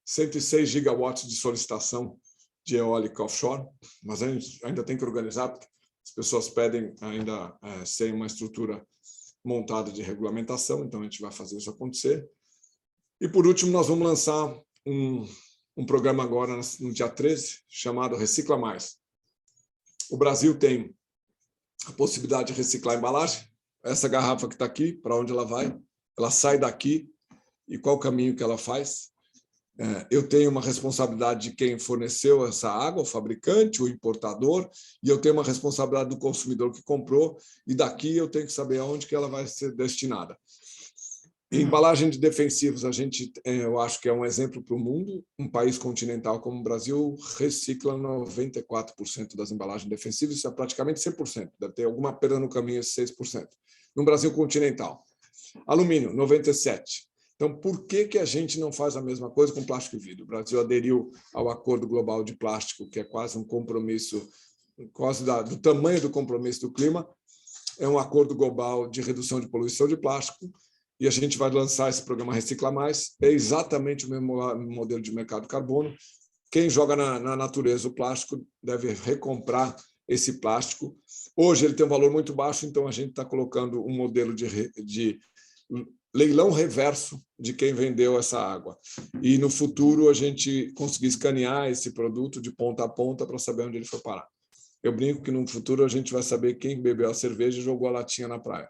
106 gigawatts de solicitação de eólica offshore, mas a gente ainda tem que organizar, porque as pessoas pedem ainda sem uma estrutura montada de regulamentação, então a gente vai fazer isso acontecer. E, por último, nós vamos lançar um programa agora, no dia 13, chamado Recicla Mais. O Brasil tem a possibilidade de reciclar a embalagem. Essa garrafa que está aqui, para onde ela vai? Ela sai daqui, e qual o caminho que ela faz? Eu tenho uma responsabilidade de quem forneceu essa água, o fabricante, o importador, e eu tenho uma responsabilidade do consumidor que comprou, e daqui eu tenho que saber aonde que ela vai ser destinada. Em embalagem de defensivos, eu acho que é um exemplo para o mundo. Um país continental como o Brasil recicla 94% das embalagens defensivas, isso é praticamente 100%, deve ter alguma perda no caminho, esse 6%. No Brasil continental. Alumínio, 97%. Então, por que a gente não faz a mesma coisa com plástico e vidro? O Brasil aderiu ao Acordo Global de Plástico, que é quase um compromisso, quase do tamanho do compromisso do clima. É um acordo global de redução de poluição de plástico, e a gente vai lançar esse programa Recicla Mais. É exatamente o mesmo modelo de mercado de carbono. Quem joga na natureza o plástico deve recomprar esse plástico. Hoje ele tem um valor muito baixo, então a gente está colocando um modelo de leilão reverso de quem vendeu essa água. E, no futuro, a gente conseguir escanear esse produto de ponta a ponta para saber onde ele foi parar. Eu brinco que, no futuro, a gente vai saber quem bebeu a cerveja e jogou a latinha na praia.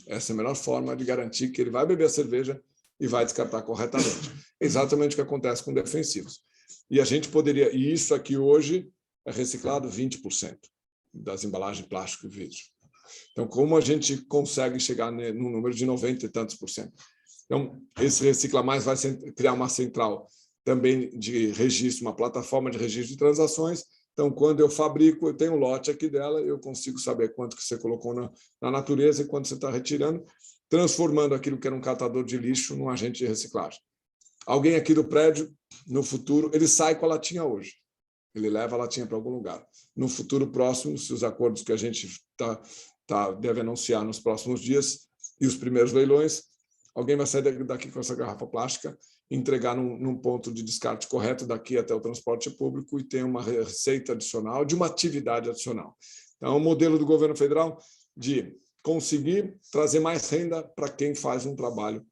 Essa é a melhor forma de garantir que ele vai beber a cerveja e vai descartar corretamente. É exatamente o que acontece com defensivos. E a gente poderia... E isso aqui, hoje, é reciclado 20% das embalagens de plástico e vidro. Então, como a gente consegue chegar no número de 90 e tantos %? Então, esse Recicla Mais vai criar uma central também de registro, uma plataforma de registro de transações. Então, quando eu fabrico, eu tenho um lote aqui dela, eu consigo saber quanto que você colocou na natureza e quanto você está retirando, transformando aquilo que era um catador de lixo num agente de reciclagem. Alguém aqui do prédio, no futuro, ele sai com a latinha hoje. Ele leva a latinha para algum lugar. No futuro próximo, se os acordos que a gente deve anunciar nos próximos dias e os primeiros leilões, alguém vai sair daqui com essa garrafa plástica, entregar num ponto de descarte correto daqui até o transporte público e ter uma receita adicional, de uma atividade adicional. Então, é um modelo do governo federal de conseguir trazer mais renda para quem faz um trabalho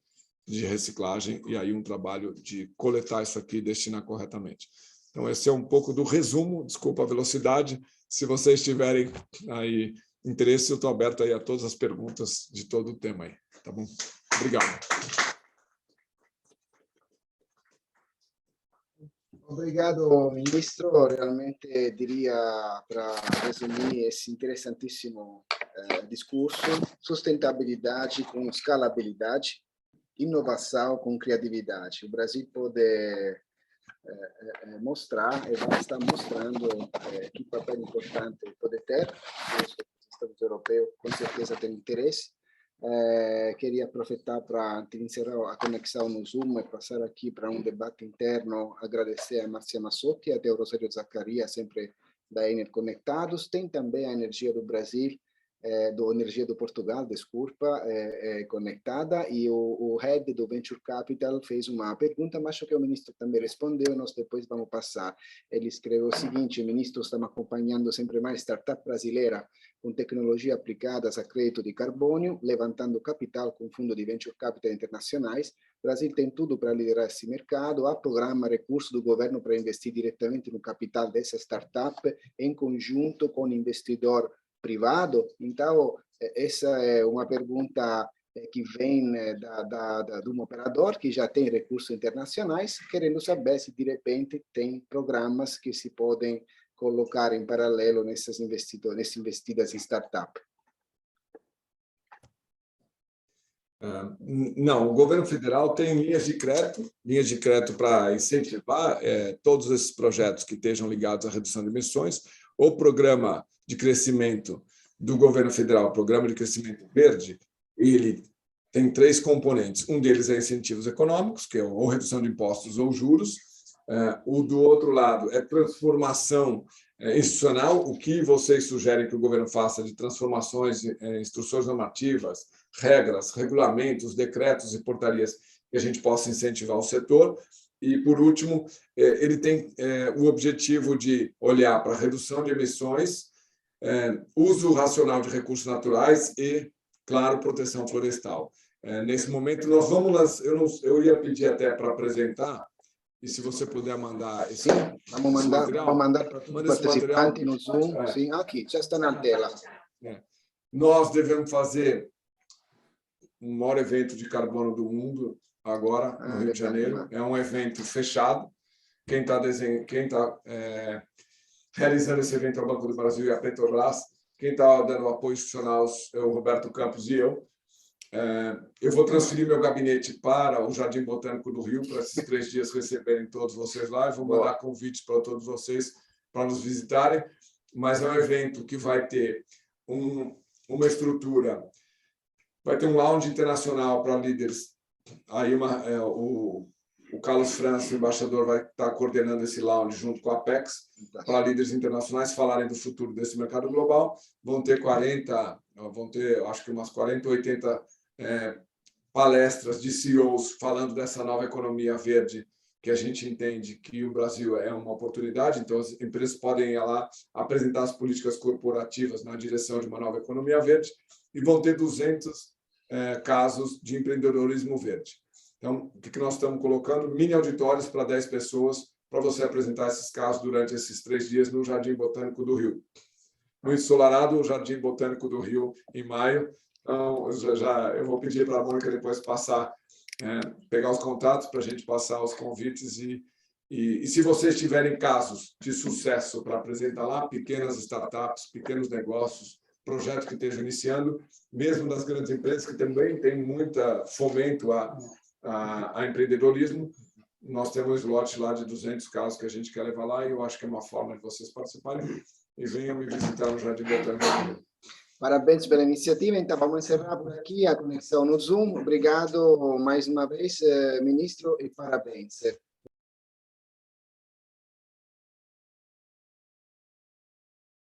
de reciclagem e aí um trabalho de coletar isso aqui e destinar corretamente. Então, esse é um pouco do resumo, desculpa a velocidade. Se vocês tiverem aí interesse, eu estou aberto aí a todas as perguntas de todo o tema aí, tá bom? Obrigado. Obrigado, ministro. Realmente diria, para resumir esse interessantíssimo discurso, sustentabilidade com escalabilidade, inovação com criatividade. O Brasil pode mostrar e vai estar mostrando que papel importante pode ter. Os Estados europeus com certeza têm interesse. Queria aproveitar para encerrar a conexão no Zoom e passar aqui para um debate interno, agradecer a Márcia Massotti e ao Rosário Zaccaria, sempre da Enel Conectados. Tem também a Energia do Brasil, Energia do Portugal, desculpa, conectada, e o head do Venture Capital fez uma pergunta, mas acho que o ministro também respondeu, nós depois vamos passar. Ele escreveu o seguinte: o ministro está acompanhando sempre mais startup brasileira com tecnologia aplicadas a crédito de carbono, levantando capital com fundo de venture capital internacionais. O Brasil tem tudo para liderar esse mercado, há programa, recurso do governo para investir diretamente no capital dessa startup, em conjunto com o investidor privado. Então, essa é uma pergunta que vem de um operador que já tem recursos internacionais, querendo saber se, de repente, tem programas que se podem colocar em paralelo nessas investidas em startup. Não, o governo federal tem linhas de crédito para incentivar todos esses projetos que estejam ligados à redução de emissões. O programa de crescimento do governo federal, o programa de crescimento verde, ele tem 3 componentes. Um deles é incentivos econômicos, que é ou redução de impostos ou juros. O do outro lado é transformação institucional, o que vocês sugerem que o governo faça de transformações, instruções normativas, regras, regulamentos, decretos e portarias que a gente possa incentivar o setor. E, por último, ele tem o objetivo de olhar para a redução de emissões, uso racional de recursos naturais e, claro, proteção florestal. Nesse momento, nós vamos... Eu ia pedir até para apresentar, e se você puder mandar esse, vamos mandar para os participantes no Zoom. Sim, aqui, já está na tela. Nós devemos fazer o maior evento de carbono do mundo agora, no Rio de Janeiro. É um evento fechado. Quem está realizando esse evento é o Banco do Brasil e a Petrobras. Quem está dando apoio institucional é o Roberto Campos e eu. Eu vou transferir meu gabinete para o Jardim Botânico do Rio, para esses 3 dias receberem todos vocês lá. Eu vou mandar convites para todos vocês para nos visitarem. Mas é um evento que vai ter uma estrutura, vai ter um lounge internacional para líderes. Aí o Carlos França, o embaixador, vai estar coordenando esse lounge junto com a Apex, para líderes internacionais falarem do futuro desse mercado global. Vão ter acho que umas 40, 80 palestras de CEOs falando dessa nova economia verde, que a gente entende que o Brasil é uma oportunidade. Então, as empresas podem ir lá apresentar as políticas corporativas na direção de uma nova economia verde, e vão ter 200 casos de empreendedorismo verde. Então, o que nós estamos colocando? Mini auditórios para 10 pessoas, para você apresentar esses casos durante esses 3 dias no Jardim Botânico do Rio. No ensolarado, o Jardim Botânico do Rio, em maio. Então, eu vou pedir para a Mônica depois pegar os contatos para a gente passar os convites. E se vocês tiverem casos de sucesso para apresentar lá, pequenas startups, pequenos negócios, projetos que estejam iniciando, mesmo das grandes empresas, que também têm muita fomento a empreendedorismo, nós temos um slot lá de 200 casos que a gente quer levar lá, e eu acho que é uma forma de vocês participarem e venham me visitar no Jardim Botânico. Parabéns pela iniciativa. Então, vamos encerrar por aqui a conexão no Zoom. Obrigado mais uma vez, ministro, e parabéns.